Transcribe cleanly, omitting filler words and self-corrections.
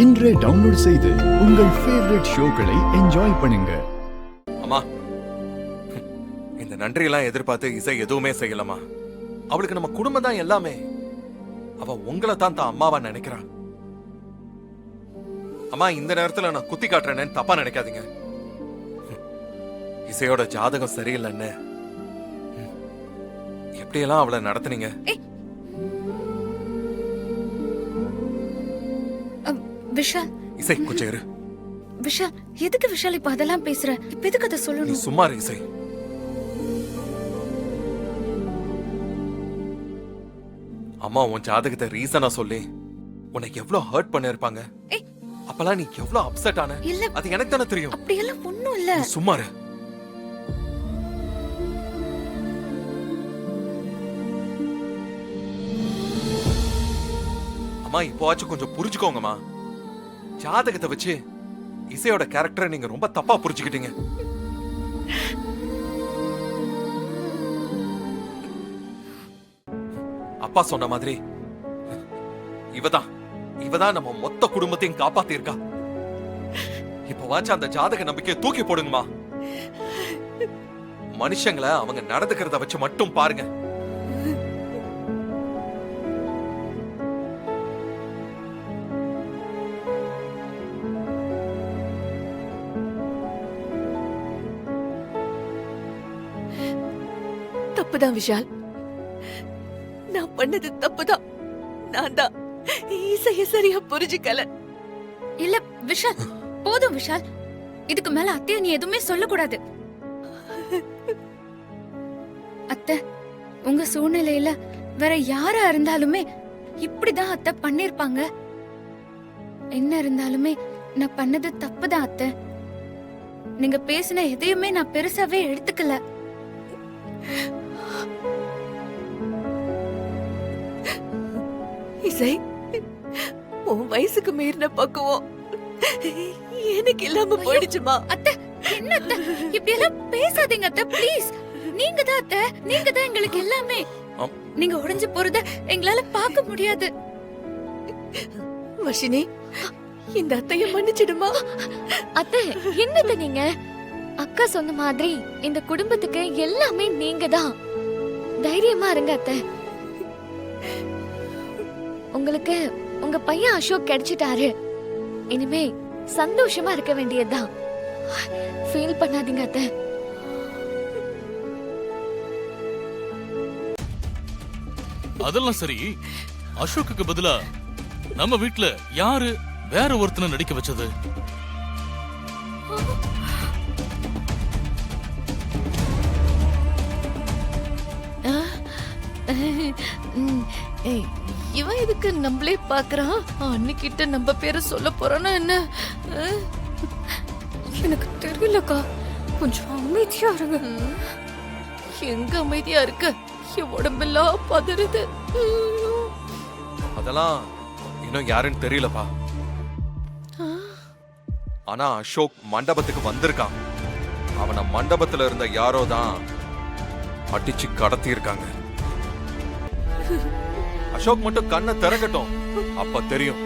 இன்றே டவுன்லோட் செய்து உங்கள் ஃபேவரட் ஷோக்களை என்ஜாய் பண்ணுங்க. அம்மா, இந்த நன்றியெல்லாம் எதிர்பார்த்து இசை எதுவுமே செய்யலமா. அவளுக்கு நம்ம குடும்பம் தான் எல்லாமே. அவ உங்களை தான் அம்மாவா நினைக்கிறா. அம்மா, இந்த நேரத்துல நான் குத்தி காட்டுறேன்னு தப்பா நினைக்காதீங்க. இசையோட ஜாதகம் சரியில்லைன்னு எப்படியெல்லாம் அவளை நடத்துனீங்க? விஷால், இசை கொஞ்சம் இரு. விஷால், எதுக்கு விஷால் இப்ப அதெல்லாம் பேசுற? இப்ப எதுக்கு அதை சொல்லணும்? சும்மா இரு இசை. அம்மா உன் ஜாதகத்தை ரீசனா சொல்லி உன்னை எவ்வளவு ஹர்ட் பண்ணிருப்பாங்க. அப்பெல்லாம் நீ எவ்வளவு அப்செட் ஆன? இல்ல, அது எனக்கு தானே தெரியும். அப்படியெல்லாம் ஒண்ணும் இல்ல. சும்மா இரு. அம்மா, இப்போவாச்சும் கொஞ்சம் புரிஞ்சுக்கோங்கம்மா. ஜாதகத்தை வச்சு இசையோட கேரக்டரை நீங்க ரொம்ப தப்பா புரிஞ்சுக்கிட்டீங்க. அப்பா சொன்ன மாதிரி இவதான் நம்ம மொத்த குடும்பத்தையும் காப்பாத்தி இருக்கா. இப்பவாச்சும் அந்த ஜாதக நம்பிக்கையை தூக்கி போடுங்கம்மா. மனுஷங்களை அவங்க நடந்துக்கிறத வச்சு மட்டும் பாருங்க. தப்புதான் விஷால், நான் பண்ணது தப்புதான். நான் தான் இசைய சரியா புரிஞ்சுக்கல. இல்ல விஷால், போதும் விஷால். இதுக்கு மேல அத்தைய நீ எதுவுமே சொல்லக்கூடாது. அத்தை, உங்க சூழ்நிலையில வேற யாரா இருந்தாலுமே இப்படிதான் அத்தை பண்ணிருப்பாங்க. என்ன இருந்தாலுமே நான் பண்ணது தப்புதான் அத்தை. நீங்க பேசின எதையுமே நான் பெருசாவே எடுத்துக்கல. இசை, உன் வயசுக்கு மீறின பக்குவம் எனக்கு இல்லாம போயிடுச்சுமா. அத்தை, என்ன அத்தை இப்படி எல்லாம் பேசாதீங்க அத்தை, ப்ளீஸ். நீங்க தான் அத்தை, நீங்க தான் எங்களுக்கு எல்லாமே. நீங்க உடைஞ்சு போறத எங்களால பார்க்க முடியாது. வர்ஷினி, இந்த அத்தைய மன்னிச்சிடுமா. அத்தை, என்னது நீங்க? அக்கா சொன்ன மாதிரி இந்த குடும்பத்துக்கு எல்லாமே நீங்க தான். தைரியமா இருங்க அத்தை. உங்களுக்கு உங்க பையன் அசோக் கிடைச்சிட்டாரு. இனிமே சந்தோஷமா இருக்க வேண்டியதுதான். ஃபீல் பண்ணாதீங்க அத்தை. அதெல்லாம் சரி, அசோக்குக்கு பதிலா நம்ம வீட்ல யாரு வேற ஒருத்தனை நடிக்க வச்சது? இவன் எதுக்கு நம்மளே பாக்குறான்? அன்னிக்கிட்ட நம்ம பேரை சொல்ல போறானா என்ன? எனக்கு தெரியலக்கா, கொஞ்சம் அமைதியா இருங்க. எங்க அமைதியா இருக்க? என் உடம்பெல்லாம் பதறுது. அதெல்லாம் இன்னும் யாருன்னு தெரியலப்பா. ஆனா அசோக் மண்டபத்துக்கு வந்திருக்கான். அவனை மண்டபத்துல இருந்த யாரோ தான் அடிச்சு கடத்தி இருக்காங்க. அசோக் மட்டும் கண்ணை திறக்கட்டும், அப்ப தெரியும்.